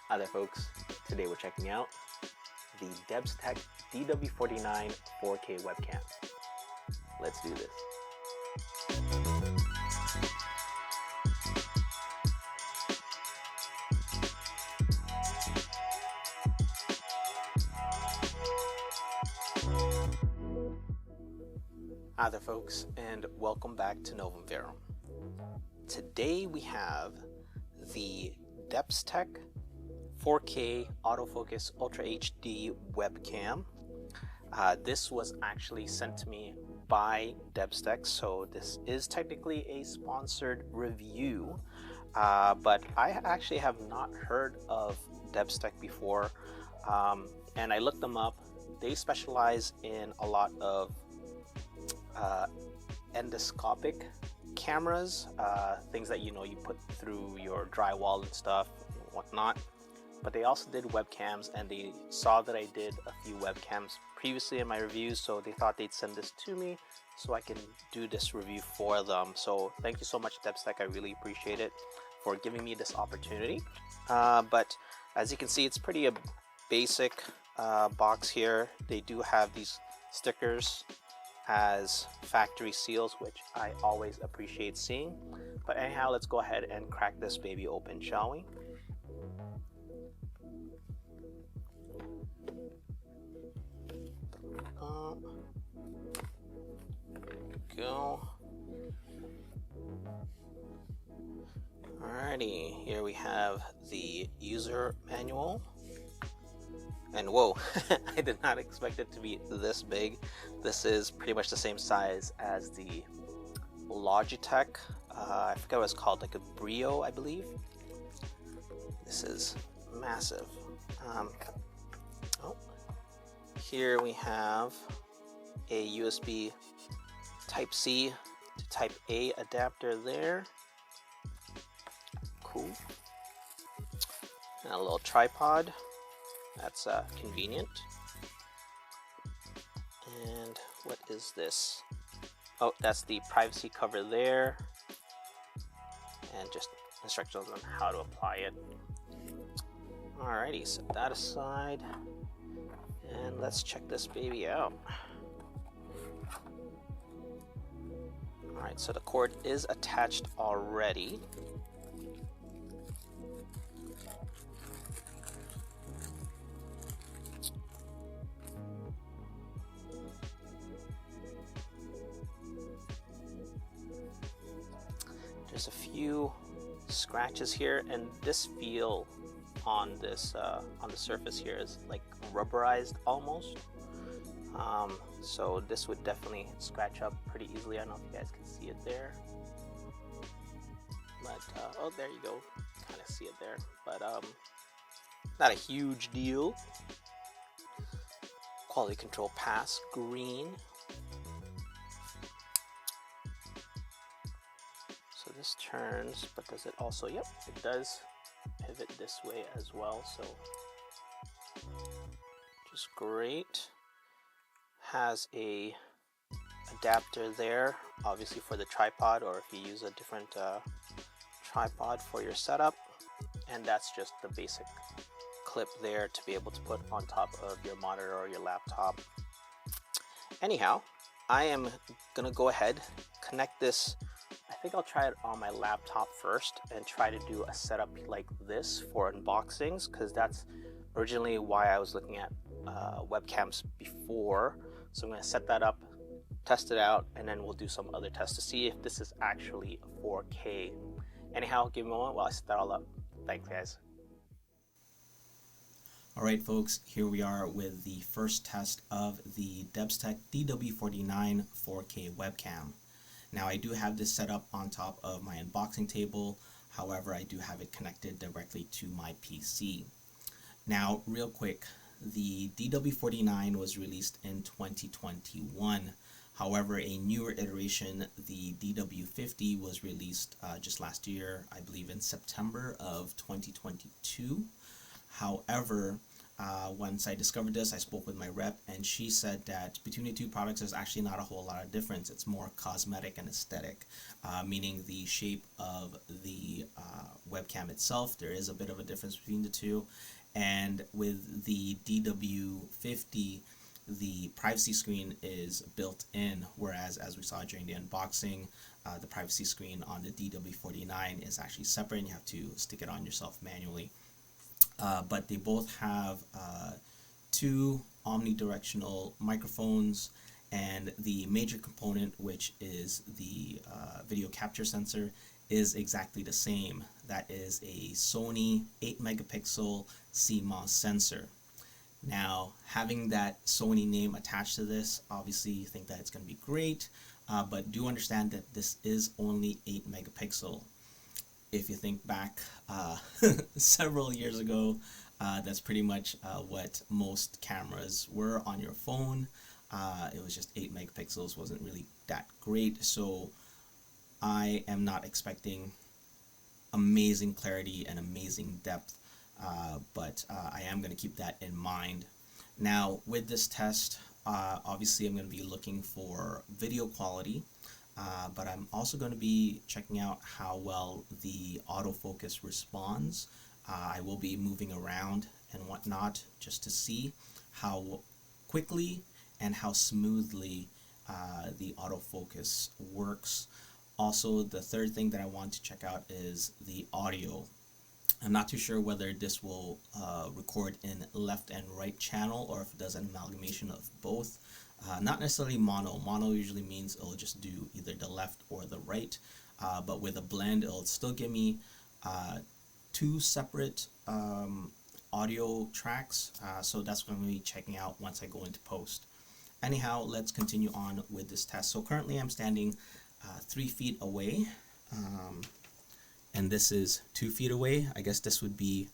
Hi there folks, today we're checking out the DEPSTECH DW49 4K webcam. Let's do this. Hi there folks, and welcome back to Novum Verum. Today we have the DEPSTECH 4K autofocus Ultra HD webcam. This was actually sent to me by DEPSTECH, so this is technically a sponsored review, but I actually have not heard of DEPSTECH before, and I looked them up. They specialize in a lot of endoscopic cameras, things that you put through your drywall and stuff and whatnot. But they also did webcams, and they saw that I did a few webcams previously in my reviews, so they thought they'd send this to me so I can do this review for them. So thank you so much, DEPSTECH. I really appreciate it for giving me this opportunity. But as you can see, it's pretty a basic box here. They do have these stickers as factory seals, which I always appreciate seeing. But anyhow, let's go ahead and crack this baby open, shall we? Go. Alrighty, here we have the user manual. And whoa, I did not expect it to be this big. This is pretty much the same size as the Logitech. I forget what it's called, like a Brio, I believe. This is massive. Here we have a USB Type-C to Type-A adapter there. Cool. And a little tripod. That's convenient. And what is this? Oh, that's the privacy cover there. And just instructions on how to apply it. Alrighty, set that aside. And let's check this baby out. Alright, so the cord is attached already. There's a few scratches here, and this feel on this on the surface here is like rubberized almost. So this would definitely scratch up pretty easily. I don't know if you guys can see it there, but oh, there you go, kind of see it there, but not a huge deal. Quality control pass green. So this turns, but does it also, yep, it does pivot this way as well, so just great. Has a adapter there, obviously for the tripod, or if you use a different tripod for your setup, and that's just the basic clip there to be able to put on top of your monitor or your laptop. Anyhow, I am gonna go ahead, connect this. I think I'll try it on my laptop first and try to do a setup like this for unboxings, because that's originally why I was looking at webcams before. So I'm going to set that up, test it out, and then we'll do some other tests to see if this is actually 4K. Anyhow, give me a moment while I set that all up. Thanks, guys. Alright folks, here we are with the first test of the DEPSTECH DW49 4K webcam. Now I do have this set up on top of my unboxing table, however I do have it connected directly to my PC. Now real quick, the DW49 was released in 2021, however a newer iteration, the DW50, was released just last year, I believe in September of 2022. However, Once I discovered this, I spoke with my rep, and she said that between the two products, there's actually not a whole lot of difference. It's more cosmetic and aesthetic, meaning the shape of the webcam itself. There is a bit of a difference between the two. And with the DW50, the privacy screen is built in, whereas as we saw during the unboxing, the privacy screen on the DW49 is actually separate, and you have to stick it on yourself manually. But they both have two omnidirectional microphones, and the major component, which is the video capture sensor, is exactly the same. That is a Sony 8 megapixel CMOS sensor. Now, having that Sony name attached to this, obviously you think that it's going to be great, but do understand that this is only 8 megapixel. If you think back several years ago, that's pretty much what most cameras were on your phone. It was just 8 megapixels, wasn't really that great. So I am not expecting amazing clarity and amazing depth, but I am going to keep that in mind. Now, with this test, obviously I'm going to be looking for video quality. But I'm also going to be checking out how well the autofocus responds. I will be moving around and whatnot just to see how quickly and how smoothly the autofocus works. Also, the third thing that I want to check out is the audio. I'm not too sure whether this will record in left and right channel, or if it does an amalgamation of both. Not necessarily mono. Mono usually means it'll just do either the left or the right, but with a blend, it'll still give me two separate audio tracks, so that's what I'm going to be checking out once I go into post. Anyhow, let's continue on with this test. So currently I'm standing 3 feet away, and this is 2 feet away. I guess this would be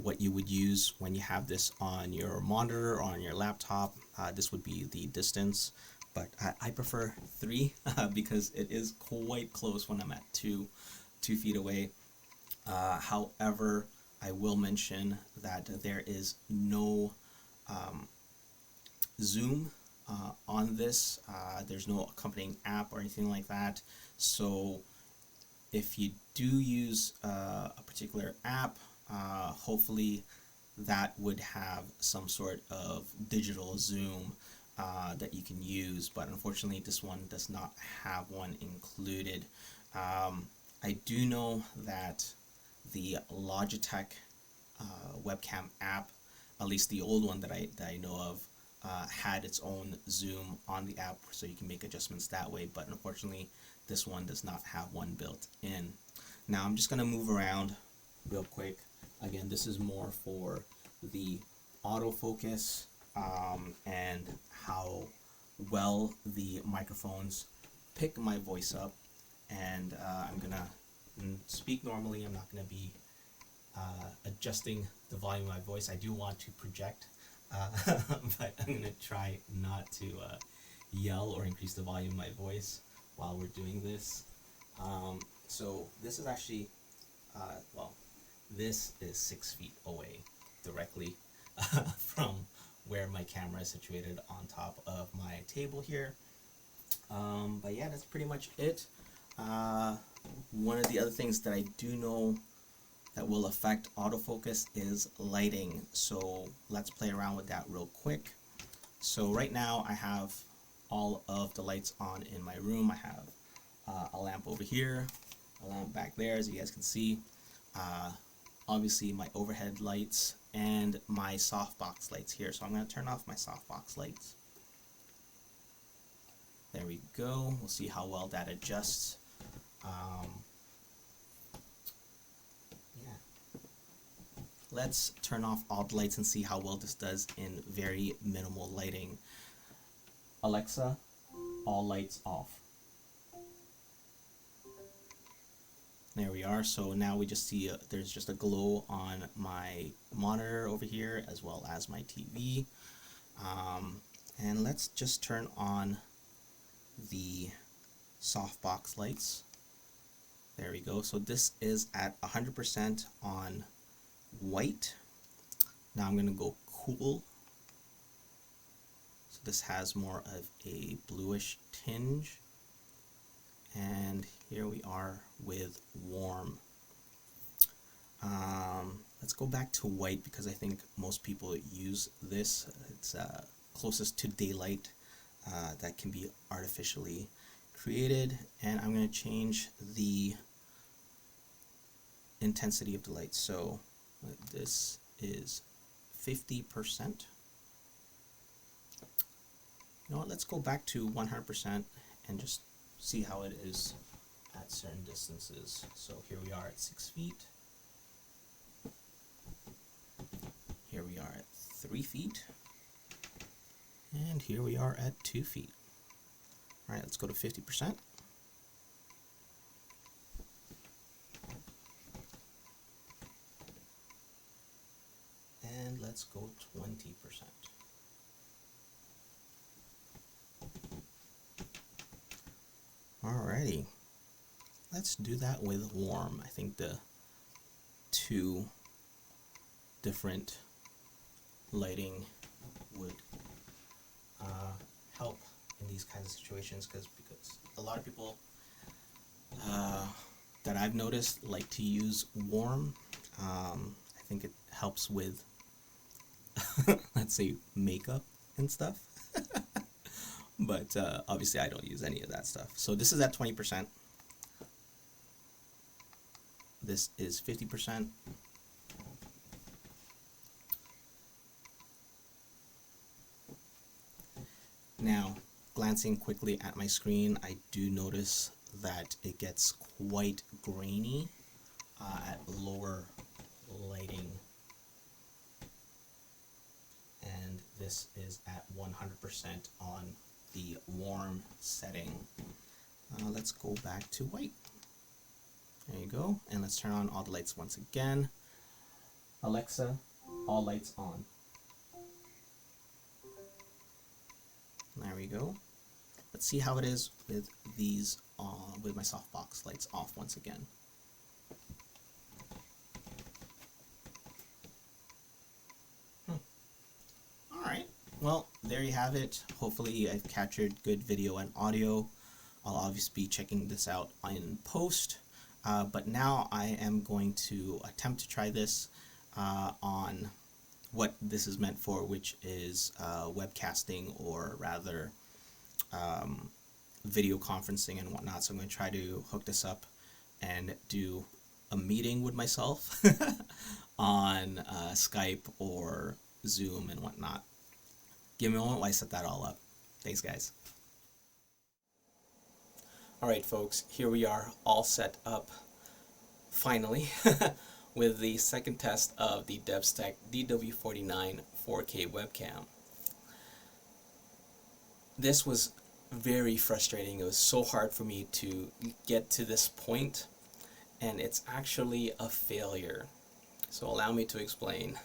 what you would use when you have this on your monitor or on your laptop. This would be the distance, but I prefer 3 because it is quite close when I'm at 2 feet away. However, I will mention that there is no zoom on this. There's no accompanying app or anything like that. So if you do use a particular app, hopefully that would have some sort of digital zoom that you can use, but unfortunately this one does not have one included. I do know that the Logitech webcam app, at least the old one that I know of, had its own zoom on the app, so you can make adjustments that way, but unfortunately this one does not have one built in. Now I'm just going to move around real quick. Again, this is more for the autofocus and how well the microphones pick my voice up, and I'm going to speak normally. I'm not going to be adjusting the volume of my voice. I do want to project, but I'm going to try not to yell or increase the volume of my voice while we're doing this. So this is actually, well, this is 6 feet away directly from where my camera is situated on top of my table here. But yeah, that's pretty much it. One of the other things that I do know that will affect autofocus is lighting. So let's play around with that real quick. So right now I have all of the lights on in my room. I have a lamp over here, a lamp back there, as you guys can see. Obviously my overhead lights and my softbox lights here. So I'm going to turn off my softbox lights. There we go. We'll see how well that adjusts. Yeah. Let's turn off all the lights and see how well this does in very minimal lighting. Alexa, all lights off. There we are. So now we just see there's just a glow on my monitor over here as well as my TV. And let's just turn on the softbox lights. There we go. So this is at 100% on white. Now I'm going to go cool. So this has more of a bluish tinge. And here we are with warm. Let's go back to white because I think most people use this. It's closest to daylight that can be artificially created. And I'm going to change the intensity of the light. So this is 50%. You know what, let's go back to 100% and just see how it is at certain distances. So here we are at 6 feet. Here we are at 3 feet. And here we are at 2 feet. All right, let's go to 50%. And let's go 20%. Alrighty, let's do that with warm. I think the two different lighting would help in these kinds of situations because a lot of people that I've noticed like to use warm. I think it helps with let's say makeup and stuff. But obviously I don't use any of that stuff. So this is at 20%. This is 50%. Now, glancing quickly at my screen, I do notice that it gets quite grainy at lower lighting. And this is at 100% on the warm setting. Let's go back to white. There you go. And let's turn on all the lights once again. Alexa, all lights on. There we go. Let's see how it is with these with my softbox lights off once again. Alright, well, there you have it. Hopefully I've captured good video and audio. I'll obviously be checking this out in post. But now I am going to attempt to try this on what this is meant for, which is webcasting, or rather video conferencing and whatnot. So I'm going to try to hook this up and do a meeting with myself on Skype or Zoom and whatnot. Give me a moment while I set that all up. Thanks, guys. Alright folks, here we are all set up finally with the second test of the DEPSTECH DW49 4K webcam. This was very frustrating. It was so hard for me to get to this point, and it's actually a failure. So allow me to explain.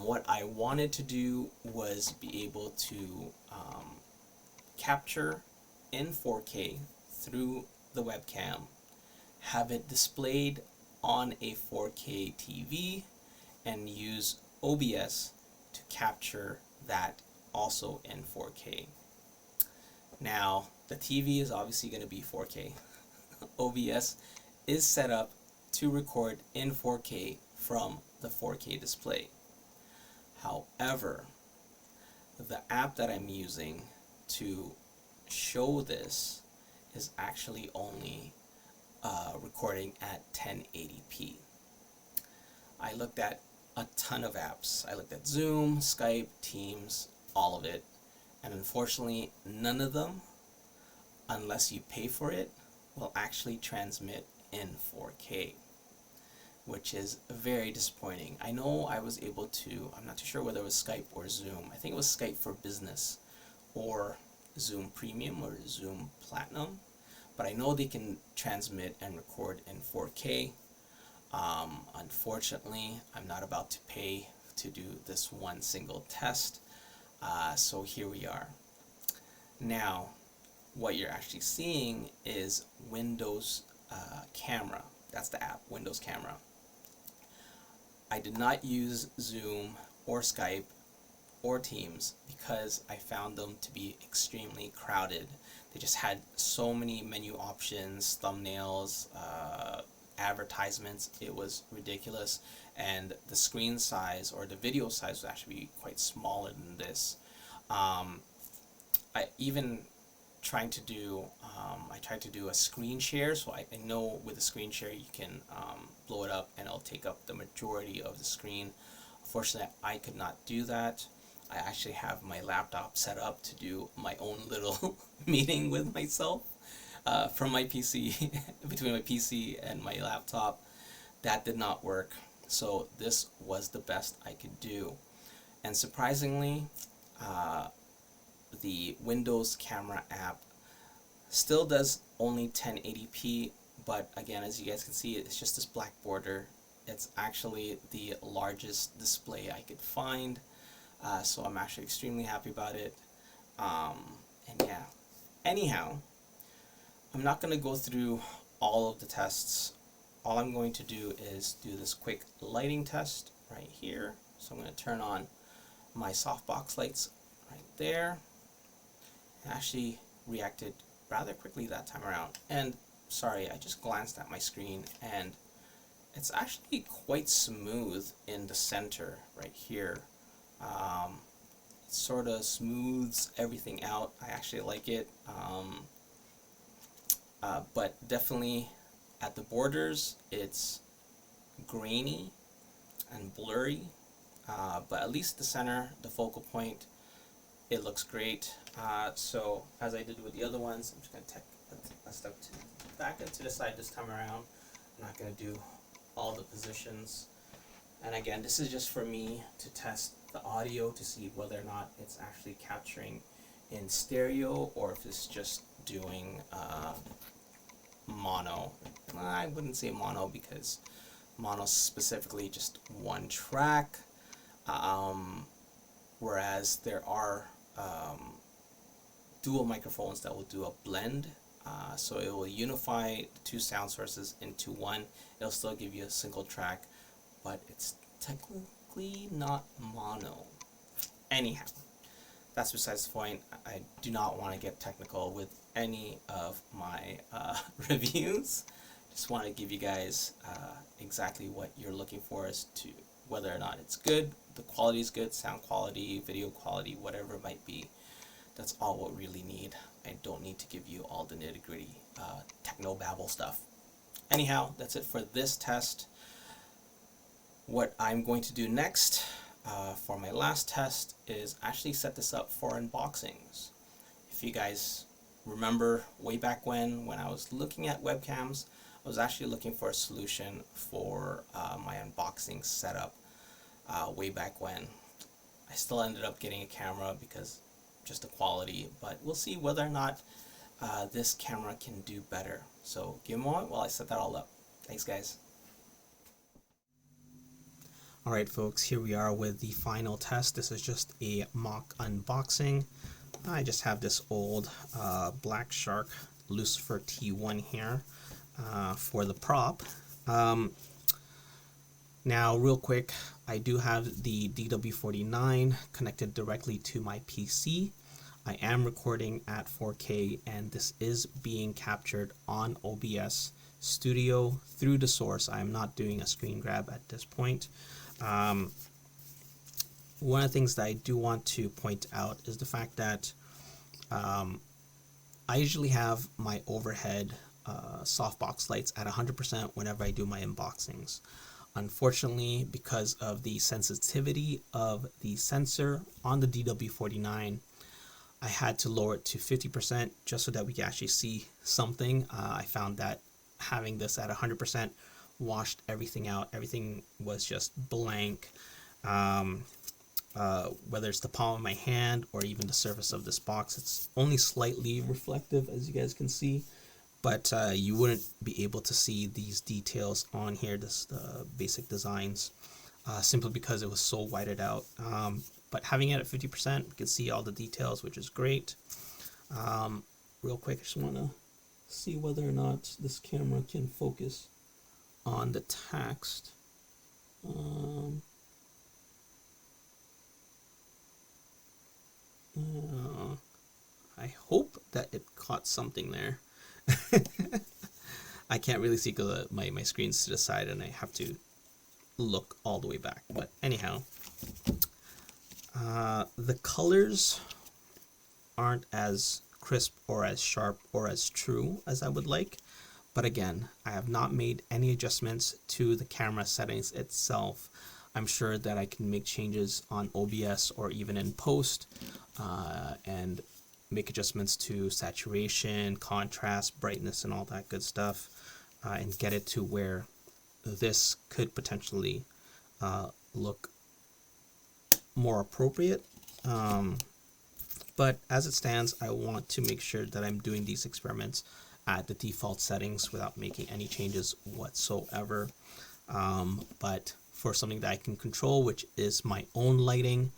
What I wanted to do was be able to capture in 4K through the webcam, have it displayed on a 4K TV, and use OBS to capture that also in 4K. Now, the TV is obviously going to be 4K. OBS is set up to record in 4K from the 4K display. However, the app that I'm using to show this is actually only recording at 1080p. I looked at a ton of apps. I looked at Zoom, Skype, Teams, all of it, and unfortunately none of them, unless you pay for it, will actually transmit in 4K, which is very disappointing. I know I was able to, I'm not too sure whether it was Skype or Zoom. I think it was Skype for Business or Zoom Premium or Zoom Platinum, but I know they can transmit and record in 4K. Unfortunately, I'm not about to pay to do this one single test, so here we are. Now, what you're actually seeing is Windows Camera. That's the app, Windows Camera. I did not use Zoom or Skype or Teams because I found them to be extremely crowded. They just had so many menu options, thumbnails, advertisements. It was ridiculous, and the screen size or the video size was actually quite smaller than this. I even trying to do I tried to do a screen share, so I know with a screen share you can blow it up and it'll take up the majority of the screen. Unfortunately, I could not do that. I actually have my laptop set up to do my own little meeting with myself from my PC, between my PC and my laptop. That did not work, so this was the best I could do. And surprisingly, the Windows camera app still does only 1080p, but again, as you guys can see, it's just this black border. It's actually the largest display I could find, so I'm actually extremely happy about it. And yeah, anyhow, I'm not going to go through all of the tests. All I'm going to do is do this quick lighting test right here. So I'm going to turn on my softbox lights right there. It actually reacted rather quickly that time around. And sorry, I just glanced at my screen and it's actually quite smooth in the center right here. It sort of smooths everything out. I actually like it. But definitely at the borders it's grainy and blurry, but at least the center, the focal point, it looks great. So as I did with the other ones, I'm just going to take a step back into the side this time around. I'm not going to do all the positions. And again, this is just for me to test the audio to see whether or not it's actually capturing in stereo or if it's just doing mono. I wouldn't say mono because mono specifically just one track, whereas there are dual microphones that will do a blend, so it will unify the two sound sources into one. It'll still give you a single track, but it's technically not mono. Anyhow, that's besides the point. I do not want to get technical with any of my reviews. Just want to give you guys exactly what you're looking for as to whether or not it's good, the quality is good, sound quality, video quality, whatever it might be. That's all what we really need. I don't need to give you all the nitty-gritty techno-babble stuff. Anyhow, that's it for this test. What I'm going to do next for my last test is actually set this up for unboxings. If you guys remember way back when I was looking at webcams, I was actually looking for a solution for my unboxing setup way back when. I still ended up getting a camera because just the quality, but we'll see whether or not this camera can do better. So give me a moment while I set that all up. Thanks, guys. Alright folks, here we are with the final test. This is just a mock unboxing. I just have this old Black Shark Lucifer T1 here for the prop. Now real quick, I do have the DW49 connected directly to my PC. I am recording at 4K and this is being captured on OBS Studio through the source. I am not doing a screen grab at this point. One of the things that I do want to point out is the fact that I usually have my overhead softbox lights at 100% whenever I do my unboxings. Unfortunately, because of the sensitivity of the sensor on the DW49, I had to lower it to 50% just so that we can actually see something. I found that having this at 100% washed everything out. Everything was just blank. Whether it's the palm of my hand or even the surface of this box, it's only slightly reflective, as you guys can see, but you wouldn't be able to see these details on here, this basic designs, simply because it was so whited out. But having it at 50%, we can see all the details, which is great. Real quick, I just want to see whether or not this camera can focus on the text. caught something there. I can't really see because my screen's to the side and I have to look all the way back. But anyhow, the colors aren't as crisp or as sharp or as true as I would like. But again, I have not made any adjustments to the camera settings itself. I'm sure that I can make changes on OBS or even in post and make adjustments to saturation, contrast, brightness, and all that good stuff, and get it to where this could potentially look more appropriate. But as it stands, I want to make sure that I'm doing these experiments at the default settings without making any changes whatsoever. But for something that I can control, which is my own lighting,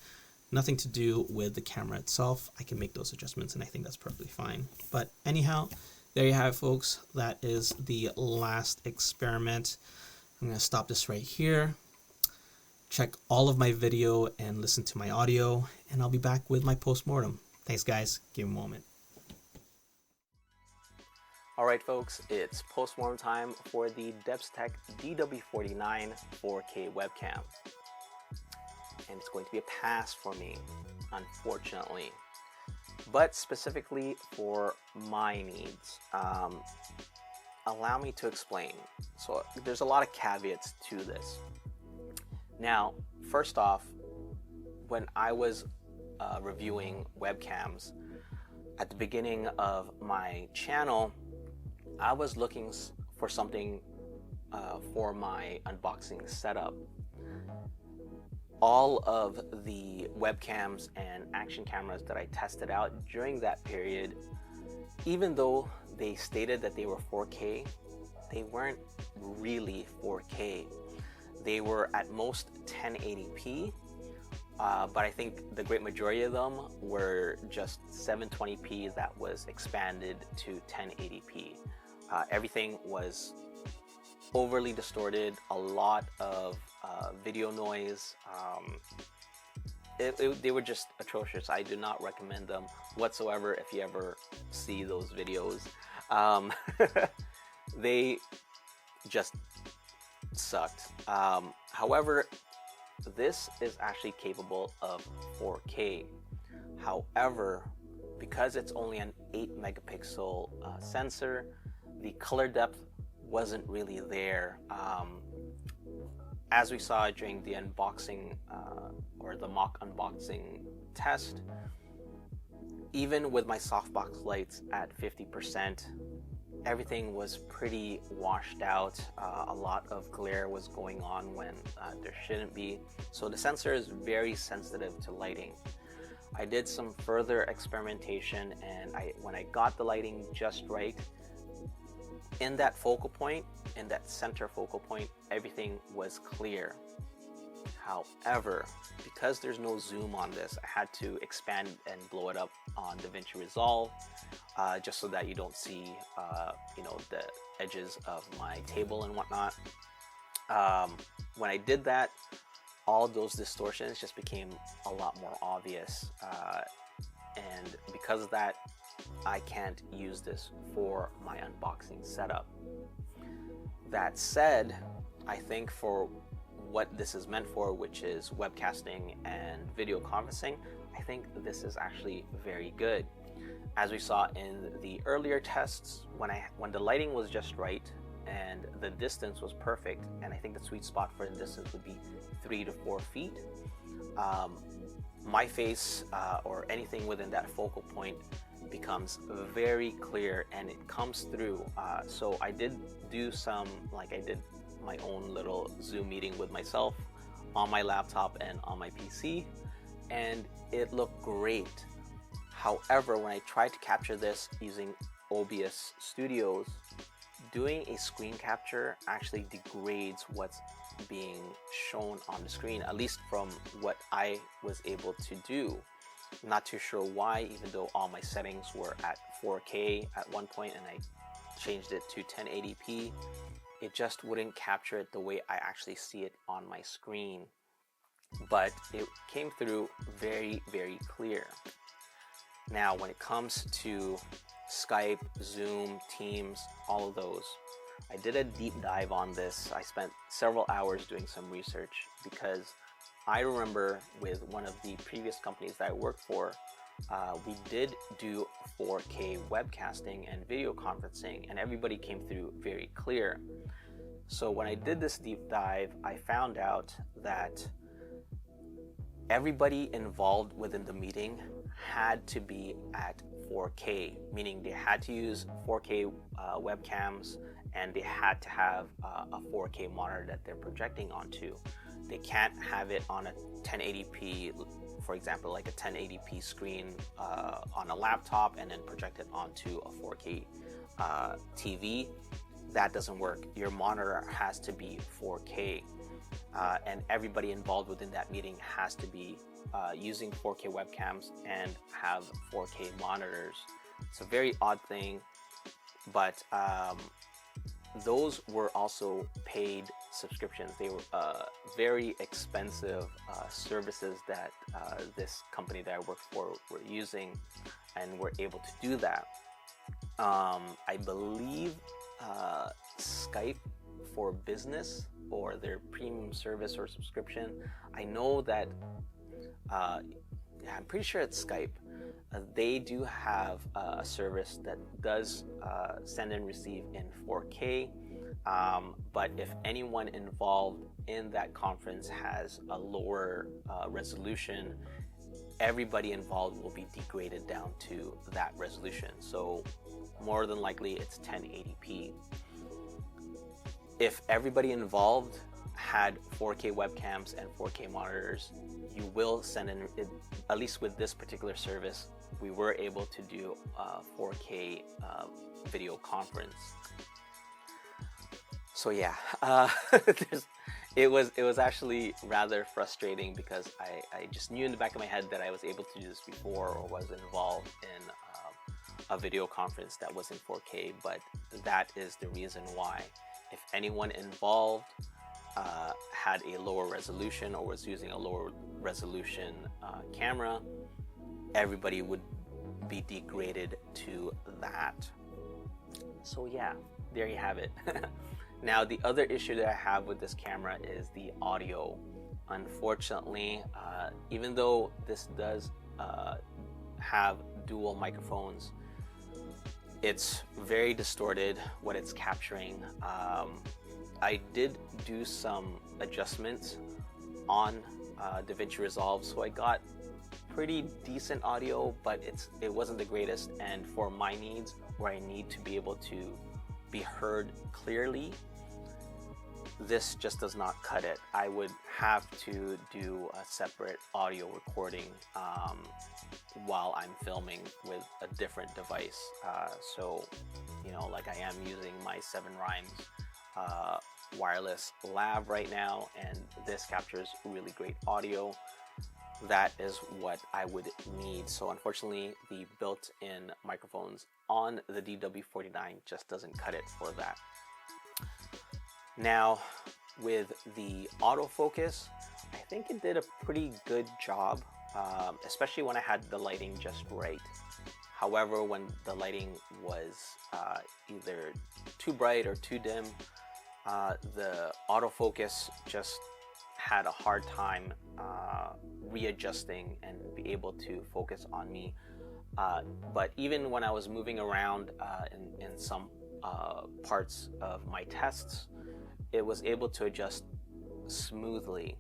nothing to do with the camera itself, I can make those adjustments, and I think that's perfectly fine. But anyhow, there you have it, folks. That is the last experiment. I'm going to stop this right here. Check all of my video and listen to my audio, and I'll be back with my post-mortem. Thanks, guys. Give me a moment. Alright folks, it's post-mortem time for the DEPSTECH DW49 4K webcam. And it's going to be a pass for me, unfortunately. But specifically for my needs. Allow me to explain. So there's a lot of caveats to this. Now, first off, when I was reviewing webcams at the beginning of my channel, I was looking for something for my unboxing setup. All of the webcams and action cameras that I tested out during that period, even though they stated that they were 4K, they weren't really 4K. They were at most 1080p, but I think the great majority of them were just 720p that was expanded to 1080p. Everything was overly distorted, a lot of video noise. They were just atrocious. I do not recommend them whatsoever if you ever see those videos. They just sucked. However, this is actually capable of 4K. However, because it's only an 8 megapixel sensor, the color depth wasn't really there. As we saw during the unboxing or the mock unboxing test, even with my softbox lights at 50%, everything was pretty washed out. A lot of glare was going on when there shouldn't be. So the sensor is very sensitive to lighting. I did some further experimentation, and when I got the lighting just right, in that focal point, in that center focal point, everything was clear. However, because there's no zoom on this, I had to expand and blow it up on DaVinci Resolve, just so that you don't see, the edges of my table and whatnot. When I did that, all those distortions just became a lot more obvious, and because of that, I can't use this for my unboxing setup. That said, I think for what this is meant for, which is webcasting and video conferencing, I think this is actually very good. As we saw in the earlier tests, when the lighting was just right and the distance was perfect, and I think the sweet spot for the distance would be 3 to 4 feet, my face or anything within that focal point becomes very clear and it comes through. So I did do I did my own little Zoom meeting with myself on my laptop and on my PC, and it looked great. However, when I tried to capture this using OBS Studios, doing a screen capture actually degrades what's being shown on the screen, at least from what I was able to do. Not too sure why, even though all my settings were at 4K at one point and I changed it to 1080p, it just wouldn't capture it the way I actually see it on my screen. But it came through very, very clear. Now, when it comes to Skype, Zoom, Teams, all of those. I did a deep dive on this. I spent several hours doing some research because I remember with one of the previous companies that I worked for, we did do 4K webcasting and video conferencing, and everybody came through very clear. So when I did this deep dive, I found out that everybody involved within the meeting had to be at 4K, meaning they had to use 4K webcams, and they had to have a 4K monitor that they're projecting onto. They can't have it on a 1080p, for example, like a 1080p screen on a laptop and then project it onto a 4K TV. That doesn't work. Your monitor has to be 4K, and everybody involved within that meeting has to be using 4K webcams and have 4K monitors. It's a very odd thing, but those were also paid subscriptions. They were very expensive services that this company that I worked for were using, and were able to do that. I believe Skype for Business, or their premium service or subscription, I know that I'm pretty sure it's Skype. They do have a service that does send and receive in 4K, but if anyone involved in that conference has a lower resolution, everybody involved will be degraded down to that resolution. So more than likely it's 1080p. If everybody involved had 4K webcams and 4K monitors, you will send in, at least with this particular service, we were able to do a 4K video conference. So yeah, it was actually rather frustrating because I just knew in the back of my head that I was able to do this before, or was involved in a video conference that was in 4K, but that is the reason why. If anyone involved had a lower resolution or was using a lower resolution camera, everybody would be degraded to that. So yeah, there you have it. Now the other issue that I have with this camera is the audio. Unfortunately, even though this does have dual microphones, it's very distorted what it's capturing. I did do some adjustments on DaVinci Resolve, so I got pretty decent audio, but it wasn't the greatest, and for my needs, where I need to be able to be heard clearly, this just does not cut it. I would have to do a separate audio recording while I'm filming with a different device. So, you know, like I am using my 7 Rhymes wireless lav right now, and this captures really great audio. That is what I would need. So unfortunately, the built-in microphones on the DW49 just doesn't cut it for that. Now, with the autofocus, I think it did a pretty good job, especially when I had the lighting just right. However, when the lighting was either too bright or too dim, the autofocus just had a hard time readjusting and be able to focus on me. But even when I was moving around in some parts of my tests, it was able to adjust smoothly.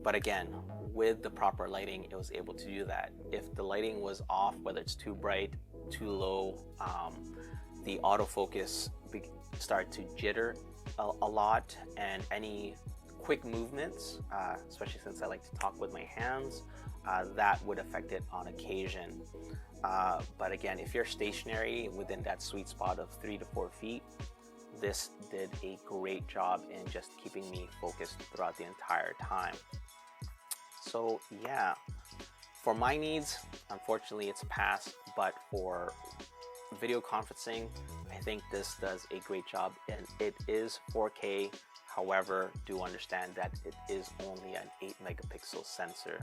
But again, with the proper lighting, it was able to do that. If the lighting was off, whether it's too bright, too low, the autofocus started to jitter a lot, and any quick movements, especially since I like to talk with my hands, that would affect it on occasion. But again, if you're stationary within that sweet spot of 3 to 4 feet, this did a great job in just keeping me focused throughout the entire time. So yeah, for my needs, unfortunately it's a pass, but for video conferencing, I think this does a great job, and it is 4K. However, do understand that it is only an 8 megapixel sensor,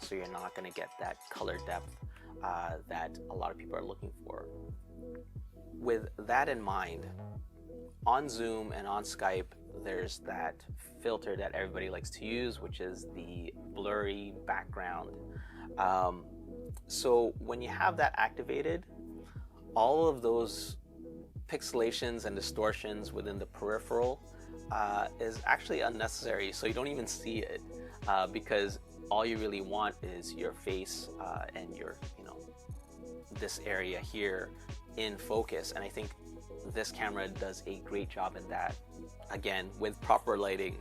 so you're not going to get that color depth that a lot of people are looking for. With that in mind, on Zoom and on Skype, there's that filter that everybody likes to use, which is the blurry background. So when you have that activated, all of those pixelations and distortions within the peripheral is actually unnecessary. So you don't even see it because all you really want is your face and your, this area here in focus. And I think this camera does a great job in that, again, with proper lighting.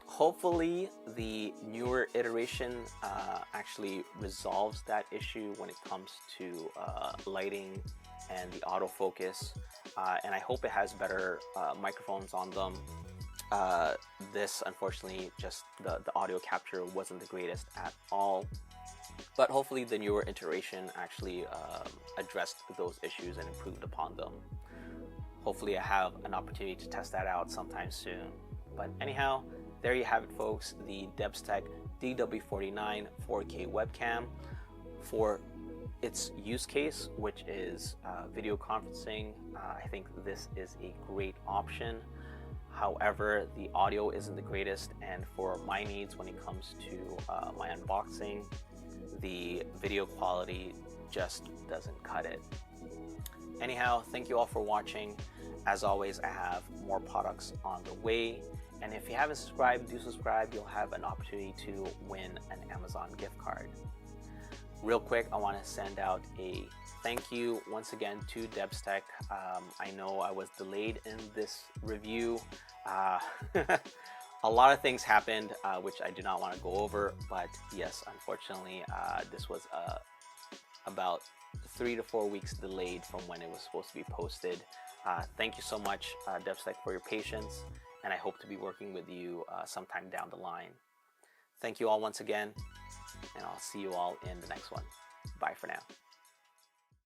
Hopefully the newer iteration actually resolves that issue when it comes to lighting and the autofocus, and I hope it has better microphones on them. This, unfortunately, just the audio capture wasn't the greatest at all, but hopefully the newer iteration actually addressed those issues and improved upon them. Hopefully I have an opportunity to test that out sometime soon. But anyhow, there you have it, folks, the DEPSTECH DW49 4K webcam for its use case, which is video conferencing. I think this is a great option. However, the audio isn't the greatest, and for my needs when it comes to my unboxing, the video quality just doesn't cut it. Anyhow, thank you all for watching. As always, I have more products on the way, and if you haven't subscribed, do subscribe. You'll have an opportunity to win an Amazon gift card. Real quick, I want to send out a thank you once again to DEPSTECH. I know I was delayed in this review. A lot of things happened which I do not want to go over, but yes, unfortunately, this was about 3 to 4 weeks delayed from when it was supposed to be posted. Thank you so much, DEPSTECH, for your patience, and I hope to be working with you sometime down the line. Thank you all once again, and I'll see you all in the next one. Bye for now.